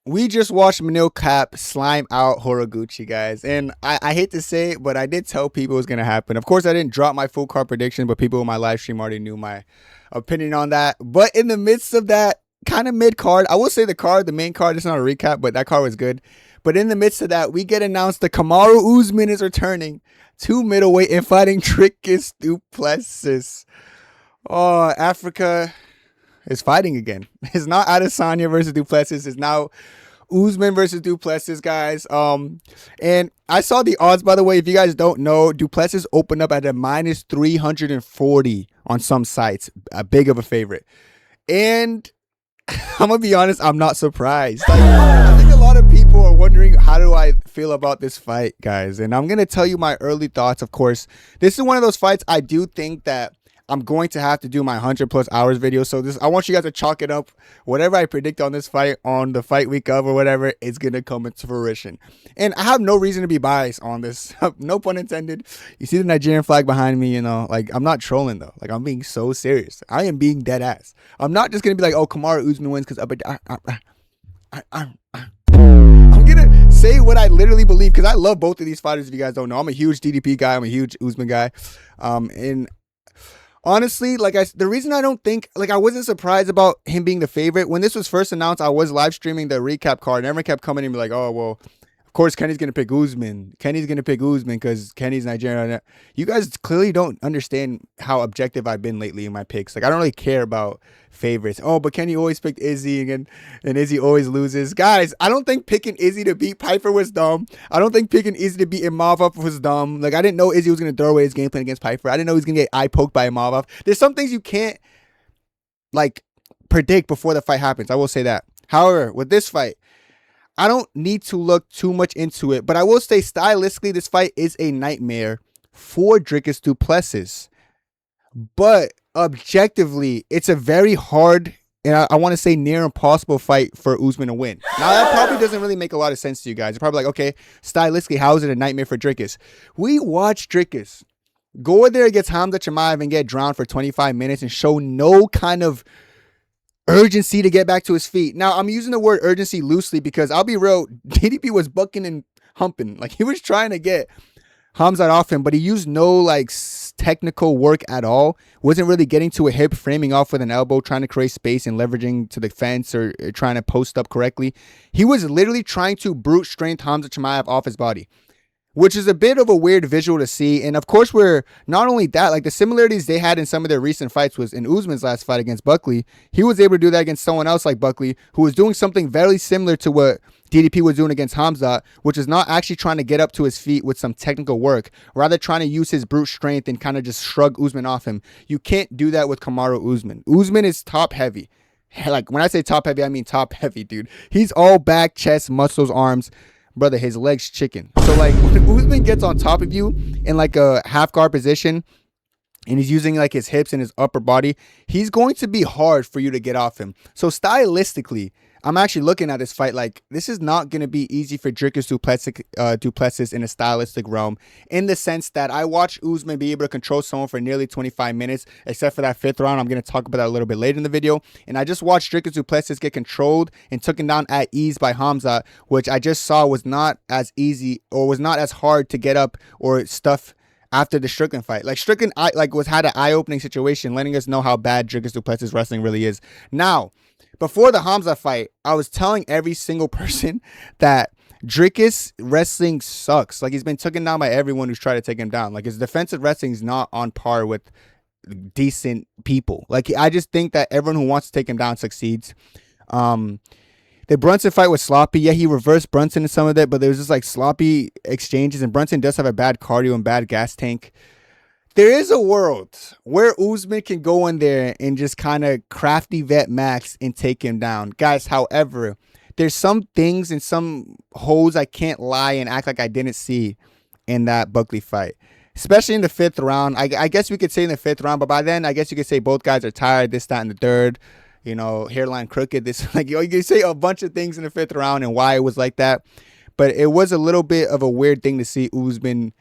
we just watched Manil Cap slime out Horiguchi, guys. And I hate to say it, but I did tell people it was going to happen. Of course, I didn't drop my full card prediction, but people in my live stream already knew my opinion on that. But in the midst of that kind of mid card, I will say the main card, it's not a recap, but that card was good. But in the midst of that, we get announced that Kamaru Usman is returning to middleweight and fighting Dricus Du Plessis. Oh, Africa is fighting again. It's not Adesanya versus Du Plessis. It's now Usman versus Du Plessis, guys. And I saw the odds, by the way. If you guys don't know, Du Plessis opened up at a minus 340 on some sites. A big of a favorite. And I'm going to be honest, I'm not surprised. Like, I think a lot of people are wondering, how do I feel about this fight, guys? And I'm going to tell you my early thoughts, of course. This is one of those fights I do think that I'm going to have to do my 100+ hours video. So I want you guys to chalk it up. Whatever I predict on this fight on the fight week of or whatever, it's going to come into fruition. And I have no reason to be biased on this. No pun intended. You see the Nigerian flag behind me, like I'm not trolling though. Like I'm being so serious. I am being dead ass. I'm not just going to be like, oh, Kamaru Usman wins because I'm going to say what I literally believe because I love both of these fighters if you guys don't know. I'm a huge DDP guy. I'm a huge Usman guy. And honestly, the reason I don't think, I wasn't surprised about him being the favorite. When this was first announced, I was live streaming the recap card, and everyone kept coming in and be like, oh, well, of course, Kenny's going to pick Usman. Kenny's going to pick Usman because Kenny's Nigerian. You guys clearly don't understand how objective I've been lately in my picks. I don't really care about favorites. Oh, but Kenny always picked Izzy, and Izzy always loses. Guys, I don't think picking Izzy to beat Piper was dumb. I don't think picking Izzy to beat Imavov was dumb. I didn't know Izzy was going to throw away his game plan against Piper. I didn't know he was going to get eye poked by Imavov. There's some things you can't, predict before the fight happens. I will say that. However, with this fight, I don't need to look too much into it, but I will say stylistically, this fight is a nightmare for Dricus Du Plessis. But objectively, it's a very hard, and I want to say near impossible fight for Usman to win. Now, that probably doesn't really make a lot of sense to you guys. You're probably like, okay, stylistically, how is it a nightmare for Dricus? We watched Dricus go in there against Hamza Chimaev and get drowned for 25 minutes and show no kind of urgency to get back to his feet. Now, I'm using the word urgency loosely because I'll be real, DDP was bucking and humping. He was trying to get Hamza off him, but he used no technical work at all. Wasn't really getting to a hip, framing off with an elbow, trying to create space and leveraging to the fence or trying to post up correctly. He was literally trying to brute strength Hamza Chimaev off his body, which is a bit of a weird visual to see. And of course, we're not only that, the similarities they had in some of their recent fights was in Usman's last fight against Buckley. He was able to do that against someone else like Buckley, who was doing something very similar to what DDP was doing against Hamza, which is not actually trying to get up to his feet with some technical work, rather trying to use his brute strength and kind of just shrug Usman off him. You can't do that with Kamaru Usman. Usman is top heavy. When I say top heavy, I mean top heavy, dude. He's all back, chest, muscles, arms. Brother, his legs chicken. So when Usman gets on top of you in a half guard position and he's using his hips and his upper body, he's going to be hard for you to get off him. So stylistically, I'm actually looking at this fight this is not going to be easy for Dricus Du Plessis in a stylistic realm, in the sense that I watched Usman be able to control someone for nearly 25 minutes, except for that 5th round. I'm going to talk about that a little bit later in the video. And I just watched Dricus Du Plessis get controlled and taken down at ease by Hamza, which I just saw was not as easy or was not as hard to get up or stuff after the Strickland fight. Strickland had an eye-opening situation, letting us know how bad Dricus Du Plessis wrestling really is. Now, before the Hamza fight, I was telling every single person that Dricus wrestling sucks. He's been taken down by everyone who's tried to take him down. His defensive wrestling is not on par with decent people. I just think that everyone who wants to take him down succeeds. The Brunson fight was sloppy. Yeah, he reversed Brunson in some of it, but there was just sloppy exchanges, and Brunson does have a bad cardio and bad gas tank. There is a world where Usman can go in there and just kind of crafty vet max and take him down. Guys, however, there's some things and some holes I can't lie and act like I didn't see in that Buckley fight. Especially in the 5th round. I guess we could say in the 5th round, but by then, I guess you could say both guys are tired, this, that, and the third. Hairline crooked. This, you can say a bunch of things in the 5th round and why it was like that. But it was a little bit of a weird thing to see Usman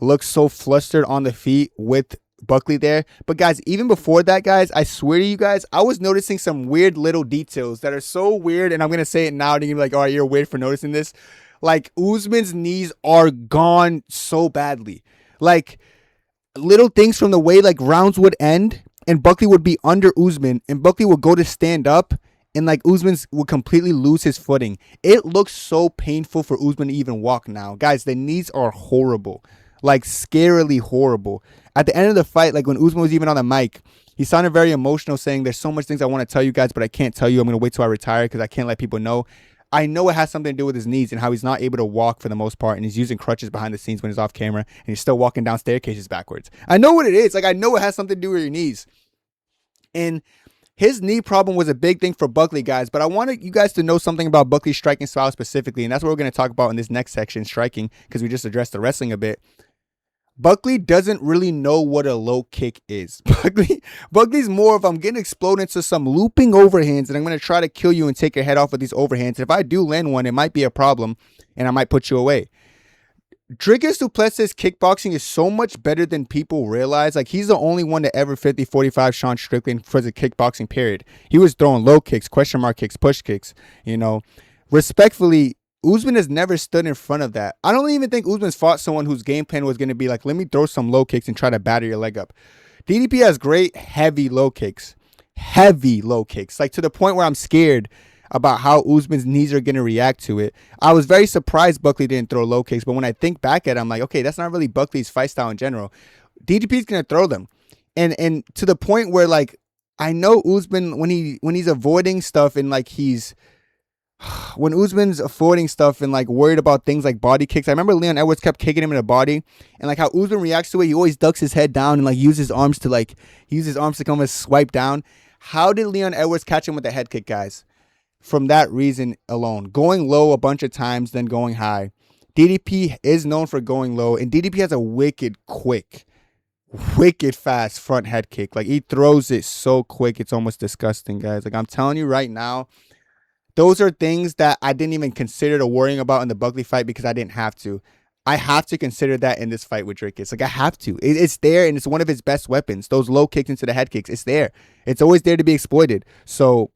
look so flustered on the feet with Buckley there. But guys, even before that, guys, I swear to you guys, I was noticing some weird little details that are so weird. And I'm going to say it now. And you're going to be like, all right, you're weird for noticing this. Like, Usman's knees are gone so badly. Like, little things from the way, like, rounds would end and Buckley would be under Usman and Buckley would go to stand up and, like, Usman would completely lose his footing. It looks so painful for Usman to even walk now. Guys, the knees are horrible. Like, scarily horrible. At the end of the fight, like, when Usman was even on the mic, he sounded very emotional, saying, there's so much things I want to tell you guys, but I can't tell you. I'm going to wait till I retire because I can't let people know. I know it has something to do with his knees and how he's not able to walk for the most part, and he's using crutches behind the scenes when he's off camera, and he's still walking down staircases backwards. I know what it is. Like, I know it has something to do with your knees. And his knee problem was a big thing for Buckley, guys, but I wanted you guys to know something about Buckley's striking style specifically, and that's what we're going to talk about in this next section, striking, because we just addressed the wrestling a bit. Buckley doesn't really know what a low kick is. Buckley's more of, I'm going to explode into some looping overhands and I'm going to try to kill you and take your head off with these overhands. If I do land one, it might be a problem and I might put you away. Dricus Du Plessis' kickboxing is so much better than people realize. Like, he's the only one to ever 50-45 Sean Strickland for the kickboxing period. He was throwing low kicks, question mark kicks, push kicks, you know. Respectfully, Usman has never stood in front of that. I don't even think Usman's fought someone whose game plan was going to be like, let me throw some low kicks and try to batter your leg up. DDP has great, heavy low kicks. Heavy low kicks. Like, to the point where I'm scared about how Usman's knees are going to react to it. I was very surprised Buckley didn't throw low kicks, but when I think back at it, I'm like, okay, that's not really Buckley's fight style in general. DDP's going to throw them. And to the point where, like, I know Usman, when he's avoiding stuff and, like, when Usman's avoiding stuff and, like, worried about things like body kicks, I remember Leon Edwards kept kicking him in the body, and, like, how Usman reacts to it, he always ducks his head down and, like, use his arms to come and swipe down. How did Leon Edwards catch him with a head kick, guys? From that reason alone, going low a bunch of times, then going high. DDP is known for going low, and DDP has a wicked fast front head kick. Like, he throws it so quick, it's almost disgusting, guys. Like, I'm telling you right now, those are things that I didn't even consider to worrying about in the Buckley fight because I didn't have to. I have to consider that in this fight with Dricus. Like, I have to. It's there, and it's one of his best weapons. Those low kicks into the head kicks, it's there. It's always there to be exploited. So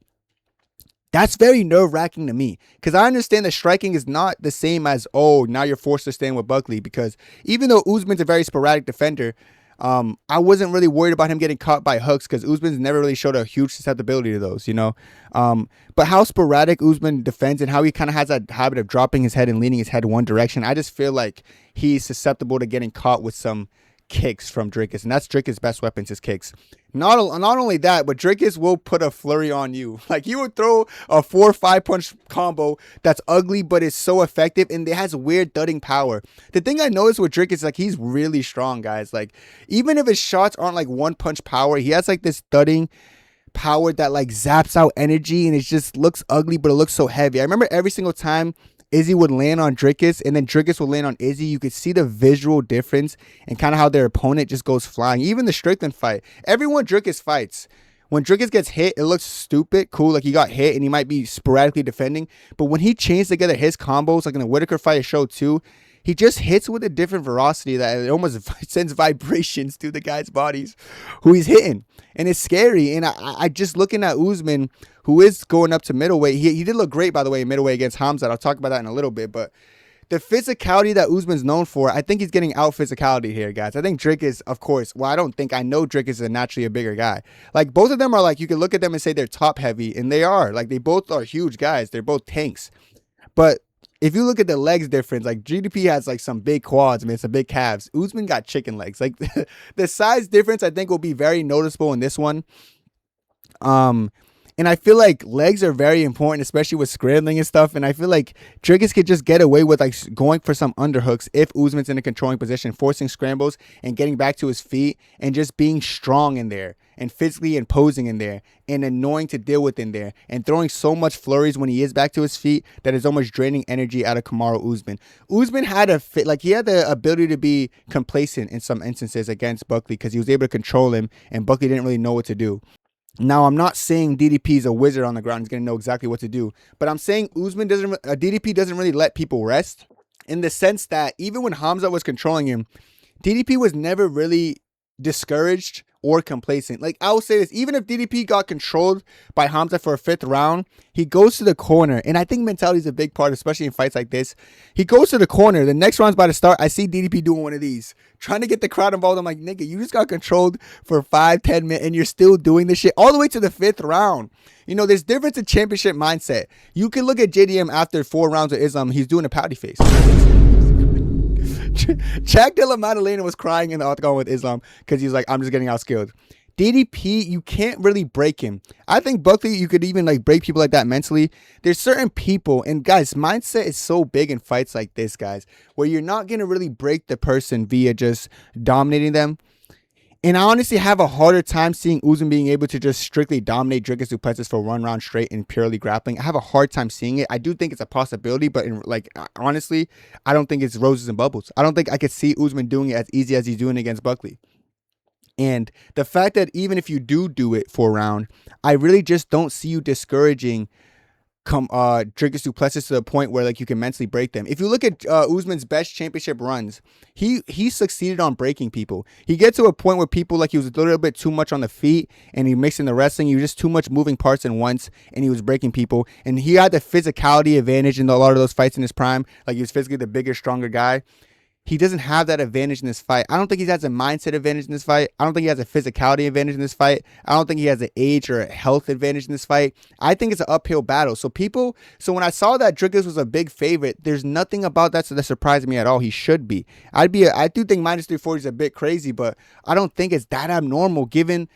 that's very nerve-wracking to me because I understand that striking is not the same as, oh, now you're forced to stand with Buckley, because even though Usman's a very sporadic defender, I wasn't really worried about him getting caught by hooks because Usman's never really showed a huge susceptibility to those, you know. But how sporadic Usman defends and how he kind of has that habit of dropping his head and leaning his head one direction, I just feel like he's susceptible to getting caught with some kicks from Dricus, and that's Dricus' best weapons, his kicks. Not only that, but Dricus will put a flurry on you. Like, he would throw a 4 or 5 punch combo that's ugly, but it's so effective, and it has weird thudding power. The thing I noticed with Dricus is, like, he's really strong, guys. Like, even if his shots aren't like one punch power, he has like this thudding power that like zaps out energy, and it just looks ugly, but it looks so heavy. I remember every single time Izzy would land on Dricus and then Dricus would land on Izzy, you could see the visual difference and kind of how their opponent just goes flying. Even the Strickland fight, everyone Dricus fights, when Dricus gets hit, it looks stupid, cool, like he got hit and he might be sporadically defending. But when he chains together his combos, like in the Whitaker fight, show too, he just hits with a different velocity that it almost sends vibrations to the guys' bodies who he's hitting. And it's scary. And I just looking at Usman, who is going up to middleweight. He did look great, by the way, in middleweight against Hamzat. I'll talk about that in a little bit. But the physicality that Usman's known for, I think he's getting out physicality here, guys. I think Dricus, of course, well, I know Dricus is naturally a bigger guy. Like, both of them are like, you can look at them and say they're top heavy, and they are. Like, they both are huge guys. They're both tanks. But if you look at the legs difference, like GDP has like some big quads, man, some big calves. Usman got chicken legs. Like, the size difference, I think, will be very noticeable in this one. And I feel like legs are very important, especially with scrambling and stuff. And I feel like Dricus could just get away with like going for some underhooks if Usman's in a controlling position, forcing scrambles and getting back to his feet and just being strong in there and physically imposing in there and annoying to deal with in there and throwing so much flurries when he is back to his feet that is almost draining energy out of Kamaru Usman. Usman had he had the ability to be complacent in some instances against Buckley because he was able to control him and Buckley didn't really know what to do. Now, I'm not saying DDP is a wizard on the ground. He's going to know exactly what to do. But I'm saying DDP doesn't really let people rest in the sense that even when Hamzat was controlling him, DDP was never really discouraged or complacent. Like, I will say this, even if DDP got controlled by Hamza for a 5th round, he goes to the corner. And I think mentality is a big part, especially in fights like this. He goes to the corner. The next round's about to start. I see DDP doing one of these, trying to get the crowd involved. I'm like, nigga, you just got controlled for 5-10 minutes and you're still doing this shit all the way to the 5th round. You know, there's difference in championship mindset. You can look at JDM after 4 rounds of Islam. He's doing a pouty face. Jack Della Maddalena was crying in the octagon with Islam because he's like, I'm just getting outskilled. DDP, you can't really break him. I think Buckley, you could even like break people like that mentally. There's certain people, and guys, mindset is so big in fights like this, guys, where you're not going to really break the person via just dominating them. And I honestly have a harder time seeing Usman being able to just strictly dominate Dricus Du Plessis for 1 round straight and purely grappling. I have a hard time seeing it. I do think it's a possibility, but honestly, I don't think it's roses and bubbles. I don't think I could see Usman doing it as easy as he's doing against Buckley. And the fact that even if you do it for a round, I really just don't see you discouraging Dricus Du Plessis to the point where like you can mentally break them. If you look at Usman's best championship runs, he succeeded on breaking people. He gets to a point where people like he was a little bit too much on the feet and he mixed in the wrestling. He was just too much moving parts in once and he was breaking people. And he had the physicality advantage in a lot of those fights in his prime. Like he was physically the bigger, stronger guy. He doesn't have that advantage in this fight. I don't think he has a mindset advantage in this fight. I don't think he has a physicality advantage in this fight. I don't think he has an age or a health advantage in this fight. I think it's an uphill battle. So when I saw that Dricus was a big favorite, there's nothing about that that surprised me at all. He should be. I do think minus 340 is a bit crazy, but I don't think it's that abnormal given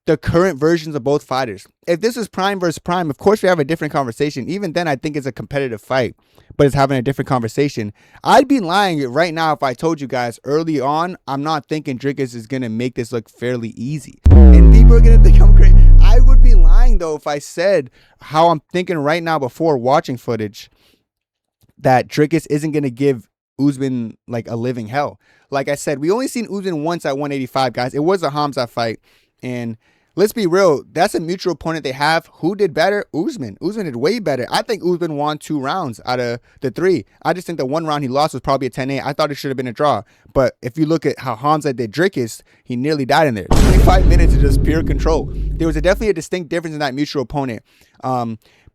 the current versions of both fighters. If this is prime versus prime, of course we have a different conversation. Even then, I think it's a competitive fight, but it's having a different conversation. I'd be lying right now if I told you guys early on, I'm not thinking Dricus is going to make this look fairly easy. And people are going to think I'm crazy. I would be lying, though, if I said how I'm thinking right now before watching footage that Dricus isn't going to give Usman like a living hell. Like I said, we only seen Usman once at 185, guys. It was a Hamza fight. And let's be real, that's a mutual opponent they have. Who did better? Usman. Usman did way better. I think Usman won 2 rounds out of the 3. I just think the 1 round he lost was probably a 10-8. I thought it should have been a draw. But if you look at how Hamza did Dricus, he nearly died in there. 25 minutes of just pure control. There was definitely a distinct difference in that mutual opponent.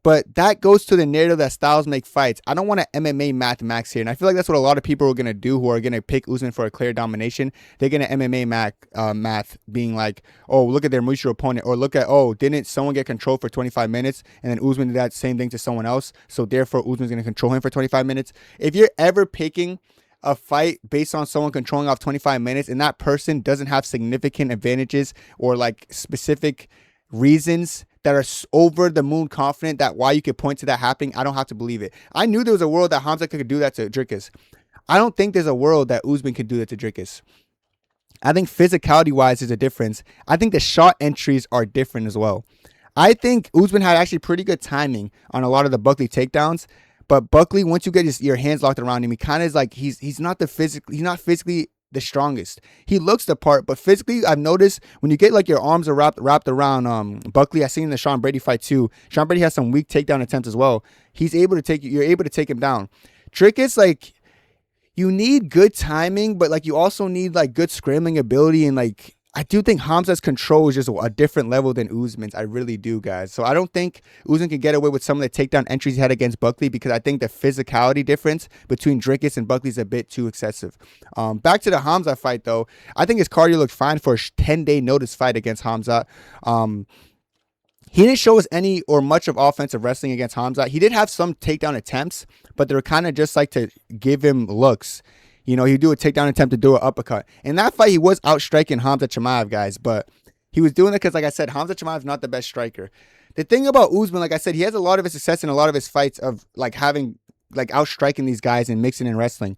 But that goes to the narrative that styles make fights. I don't want to MMA math max here. And I feel like that's what a lot of people are going to do who are going to pick Usman for a clear domination. They're going to MMA math being like, oh, look at their mutual opponent. Or look at, oh, didn't someone get controlled for 25 minutes? And then Usman did that same thing to someone else. So therefore, Usman's going to control him for 25 minutes. If you're ever picking a fight based on someone controlling off 25 minutes and that person doesn't have significant advantages or like specific reasons that are over the moon confident that why you could point to that happening, I don't have to believe it. I knew there was a world that Hamza could do that to Dricus. I don't think there's a world that Usman could do that to Dricus. I think physicality-wise there's a difference. I think the shot entries are different as well. I think Usman had actually pretty good timing on a lot of the Buckley takedowns, but Buckley, once you get your hands locked around him, he kind of is like he's not physically the strongest. He looks the part, but physically, I've noticed when you get like your arms are wrapped around Buckley. I seen in the Sean Brady fight too. Sean Brady has some weak takedown attempts as well. You're able to take him down. Dricus, like, you need good timing, but like you also need like good scrambling ability, and like I do think Hamza's control is just a different level than Usman's. I really do, guys. So I don't think Usman can get away with some of the takedown entries he had against Buckley because I think the physicality difference between Dricus and Buckley is a bit too excessive. Back to the Hamza fight, though. I think his cardio looked fine for a 10-day notice fight against Hamza. He didn't show us any or much of offensive wrestling against Hamza. He did have some takedown attempts, but they were kind of just like to give him looks. You know, he'd do a takedown attempt to do an uppercut. In that fight, he was outstriking Hamza Chimaev, guys, but he was doing it because, like I said, Hamza Chimaev is not the best striker. The thing about Usman, like I said, he has a lot of his success in a lot of his fights of like having, like outstriking these guys and mixing in wrestling.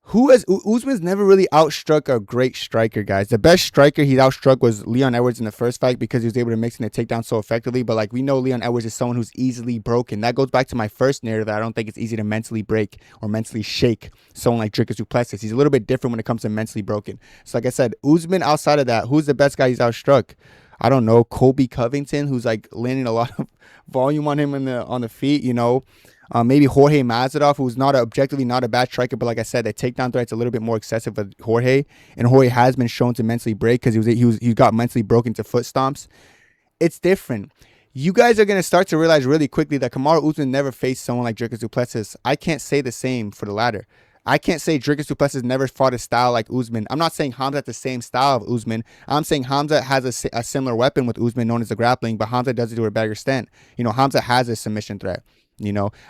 Usman's never really outstruck a great striker, guys. The best striker he outstruck was Leon Edwards in the first fight because he was able to mix in the takedown so effectively. But like we know, Leon Edwards is someone who's easily broken. That goes back to my first narrative that I don't think it's easy to mentally break or mentally shake someone like Dricus Du Plessis. He's a little bit different when it comes to mentally broken. So like I said, Usman outside of that, who's the best guy he's outstruck? I don't know, Colby Covington, who's like landing a lot of volume on him on the feet, you know. Maybe Jorge Masvidal, who's not objectively not a bad striker, but like I said, the takedown threat's a little bit more excessive with Jorge, and Jorge has been shown to mentally break because he got mentally broken to foot stomps. It's different. You guys are going to start to realize really quickly that Kamaru Usman never faced someone like Dricus Du Plessis. I can't say the same for the latter. I can't say Dricus Du Plessis never fought a style like Usman. I'm not saying Hamza has the same style of Usman. I'm saying Hamza has a similar weapon with Usman known as the grappling, but Hamza does it to a better extent. Hamza has a submission threat.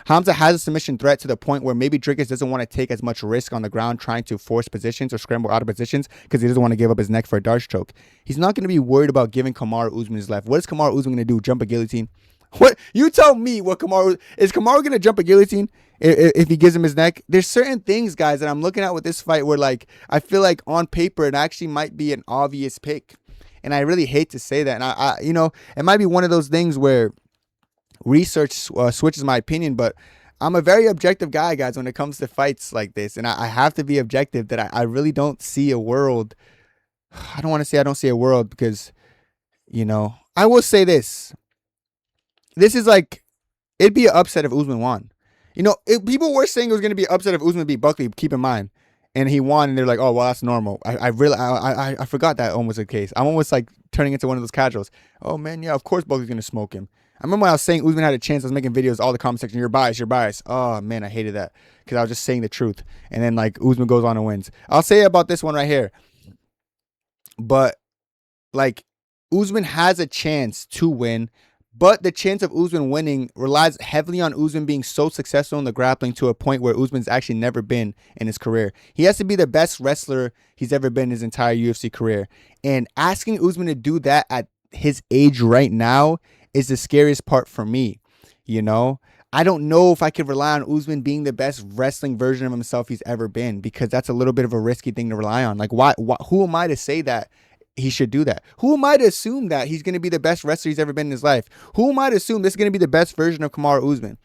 Hamza has a submission threat to the point where maybe Dricus doesn't want to take as much risk on the ground trying to force positions or scramble out of positions because he doesn't want to give up his neck for a dart stroke. He's not going to be worried about giving Kamaru Usman his left. What is Kamaru Usman going to do? Jump a guillotine? What? You tell me what Kamaru... Is Kamaru going to jump a guillotine if he gives him his neck? There's certain things, guys, that I'm looking at with this fight where, like, I feel like on paper it actually might be an obvious pick. And I really hate to say that. And, it might be one of those things where research switches my opinion, but I'm a very objective guy, guys, when it comes to fights like this. And I have to be objective that I really don't see a world. I don't want to say I don't see a world because, I will say this. This is like, it'd be an upset if Usman won. If people were saying it was going to be an upset if Usman beat Buckley, keep in mind. And he won, and they're like, oh, well, that's normal. I forgot that almost the case. I'm almost like turning into one of those casuals. Oh, man, yeah, of course Buckley's going to smoke him. I remember when I was saying Usman had a chance, I was making videos, all the comment section, you're biased. Oh, man, I hated that because I was just saying the truth. And then, like, Usman goes on and wins. I'll say about this one right here. But, like, Usman has a chance to win, but the chance of Usman winning relies heavily on Usman being so successful in the grappling to a point where Usman's actually never been in his career. He has to be the best wrestler he's ever been in his entire UFC career. And asking Usman to do that at his age right now is the scariest part for me. I don't know if I could rely on Usman being the best wrestling version of himself he's ever been, because that's a little bit of a risky thing to rely on. Like, why who am I to say that he should do that? Who am I to assume that he's going to be the best wrestler he's ever been in his life? Who am I to assume this is going to be the best version of Kamaru Usman?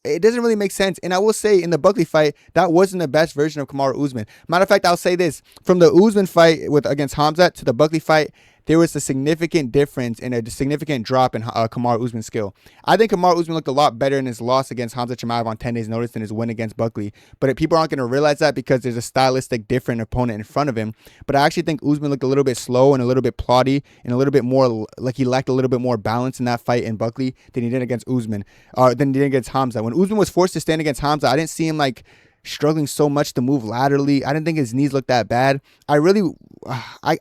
It doesn't really make sense. And I will say, in the Buckley fight, that wasn't the best version of Kamaru Usman. Matter of fact, I'll say this. From the Usman fight against Hamza to the Buckley fight, there was a significant difference and a significant drop in Kamaru Usman's skill. I think Kamaru Usman looked a lot better in his loss against Hamza Chimaev on 10 days' notice than his win against Buckley. But people aren't going to realize that because there's a stylistic different opponent in front of him. But I actually think Usman looked a little bit slow and a little bit ploddy and a little bit more like he lacked a little bit more balance in that fight in Buckley than he did against Hamza. When Usman was forced to stand against Hamza, I didn't see him like struggling so much to move laterally. I didn't think his knees looked that bad. I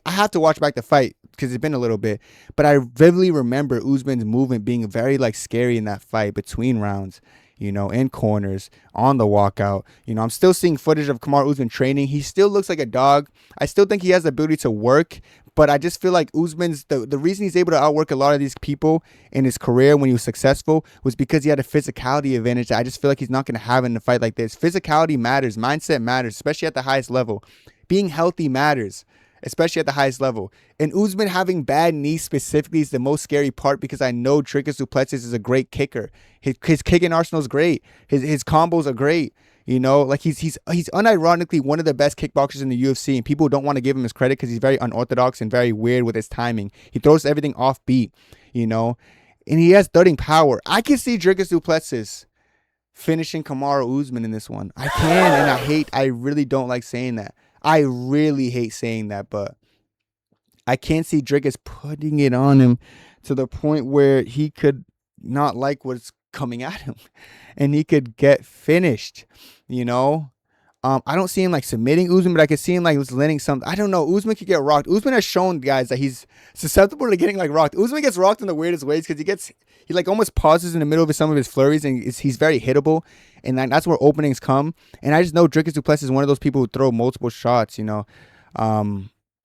have to watch back the fight because it's been a little bit, but I vividly remember Usman's movement being very like scary in that fight between rounds, in corners, on the walkout. I'm still seeing footage of Kamaru Usman training. He still looks like a dog. I still think he has the ability to work, but I just feel like Usman's, the reason he's able to outwork a lot of these people in his career when he was successful was because he had a physicality advantage that I just feel like he's not going to have in a fight like this. Physicality matters. Mindset matters, especially at the highest level. Being healthy matters, especially at the highest level. And Usman having bad knees specifically is the most scary part because I know Dricus Du Plessis is a great kicker. His kicking arsenal is great. His combos are great. Like he's unironically one of the best kickboxers in the UFC, and people don't want to give him his credit because he's very unorthodox and very weird with his timing. He throws everything off beat, and he has thudding power. I can see Dricus Du Plessis finishing Kamaru Usman in this one. I can, and I really don't like saying that. I really hate saying that, but I can't see Dricus putting it on him to the point where he could not like what's coming at him and he could get finished, I don't see him like submitting Usman, but I could see him like letting something. I don't know. Usman could get rocked. Usman has shown, guys, that he's susceptible to getting like rocked. Usman gets rocked in the weirdest ways because he like almost pauses in the middle of some of his flurries, and he's very hittable, and that's where openings come. And I just know Dricus Du Plessis is one of those people who throw multiple shots.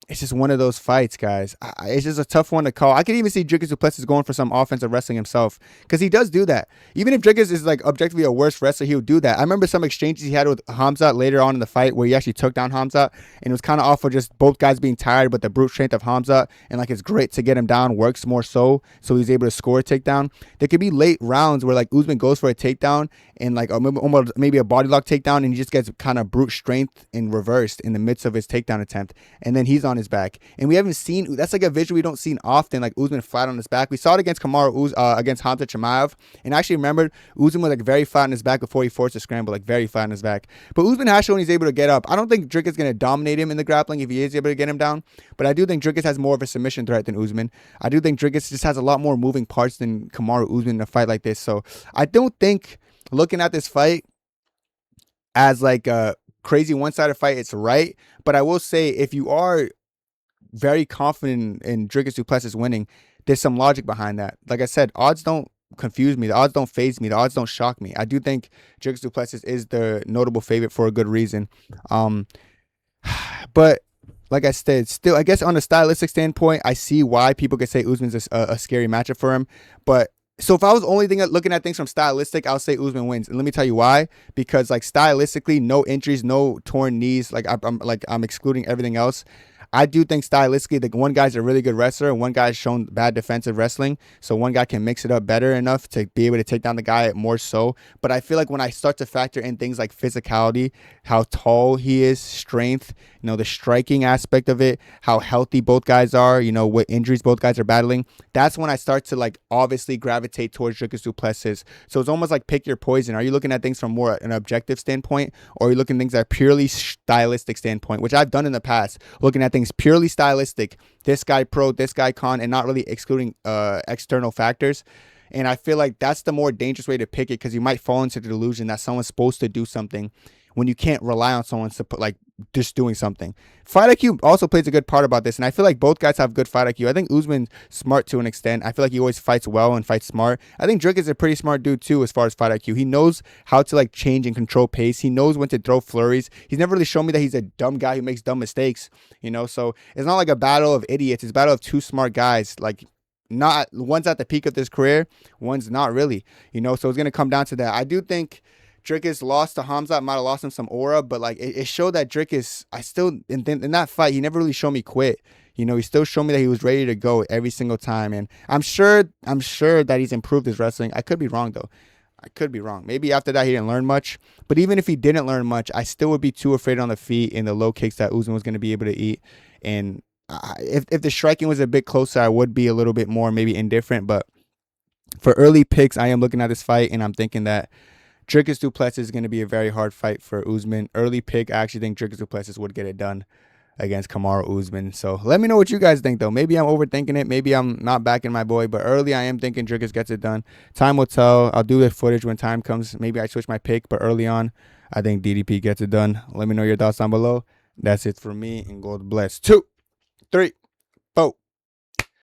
It's just one of those fights, guys. It's just a tough one to call. I could even see Dricus Du Plessis going for some offensive wrestling himself because he does do that. Even if Dricus is like objectively a worse wrestler, he would do that. I remember some exchanges he had with Hamza later on in the fight where he actually took down Hamza, and it was kind of off of just both guys being tired, but the brute strength of Hamza and like his grit to get him down works more so he's able to score a takedown. There could be late rounds where like Usman goes for a takedown and like maybe a body lock takedown, and he just gets kind of brute strength in reversed in the midst of his takedown attempt, and then he's on on his back. And we haven't seen, that's like a visual we don't see often, like Usman flat on his back. We saw it against against Hamza Chimaev. And I actually remembered Usman was like very flat on his back before he forced a scramble, like very flat on his back. But Usman has shown he's able to get up. I don't think Dricus is going to dominate him in the grappling if he is able to get him down. But I do think Dricus has more of a submission threat than Usman. I do think Dricus just has a lot more moving parts than Kamaru Usman in a fight like this. So I don't think looking at this fight as like a crazy one-sided fight, it's right. But I will say, if you are very confident in Dricus Du Plessis winning, there's some logic behind that. Like I said, odds don't confuse me. The odds don't faze me. The odds don't shock me. I do think Dricus Du Plessis is the notable favorite for a good reason. But like I said, still, I guess on a stylistic standpoint, I see why people could say Usman's a scary matchup for him. But so if I was only looking at things from stylistic, I'll say Usman wins. And let me tell you why. Because like stylistically, no injuries, no torn knees. Like I'm excluding everything else. I do think stylistically, the one guy's a really good wrestler and one guy's shown bad defensive wrestling. So one guy can mix it up better enough to be able to take down the guy more so. But I feel like when I start to factor in things like physicality, how tall he is, strength, the striking aspect of it, how healthy both guys are, what injuries both guys are battling, that's when I start to like obviously gravitate towards Dricus Du Plessis. So it's almost like pick your poison. Are you looking at things from more an objective standpoint, or are you looking at things at a purely stylistic standpoint, which I've done in the past, looking at things purely stylistic, this guy pro, this guy con, and not really excluding external factors. And I feel like that's the more dangerous way to pick it, because you might fall into the delusion that someone's supposed to do something when you can't rely on someone to put like just doing something. Fight IQ also plays a good part about this, and I feel like both guys have good fight IQ. I think Usman's smart to an extent. I feel like he always fights well and fights smart. I think Dricus is a pretty smart dude too as far as fight IQ. He knows how to like change and control pace. He knows when to throw flurries. He's never really shown me that he's a dumb guy who makes dumb mistakes, so it's not like a battle of idiots. It's a battle of two smart guys. Like, not one's at the peak of his career, one's not really, so it's going to come down to that. I do think Dricus lost to Hamza. Might have lost him some aura, but like it showed that Dricus, I still in that fight, he never really showed me quit. He still showed me that he was ready to go every single time, and I'm sure that he's improved his wrestling. I could be wrong though. I could be wrong. Maybe after that he didn't learn much. But even if he didn't learn much, I still would be too afraid on the feet in the low kicks that Usman was going to be able to eat. And if the striking was a bit closer, I would be a little bit more maybe indifferent. But for early picks, I am looking at this fight and I'm thinking that Dricus Du Plessis is going to be a very hard fight for Usman. Early pick, I actually think Dricus Du Plessis would get it done against Kamaru Usman. So let me know what you guys think, though. Maybe I'm overthinking it. Maybe I'm not backing my boy. But early, I am thinking Dricus gets it done. Time will tell. I'll do the footage when time comes. Maybe I switch my pick. But early on, I think DDP gets it done. Let me know your thoughts down below. That's it for me. And God bless. 2, 3, 4.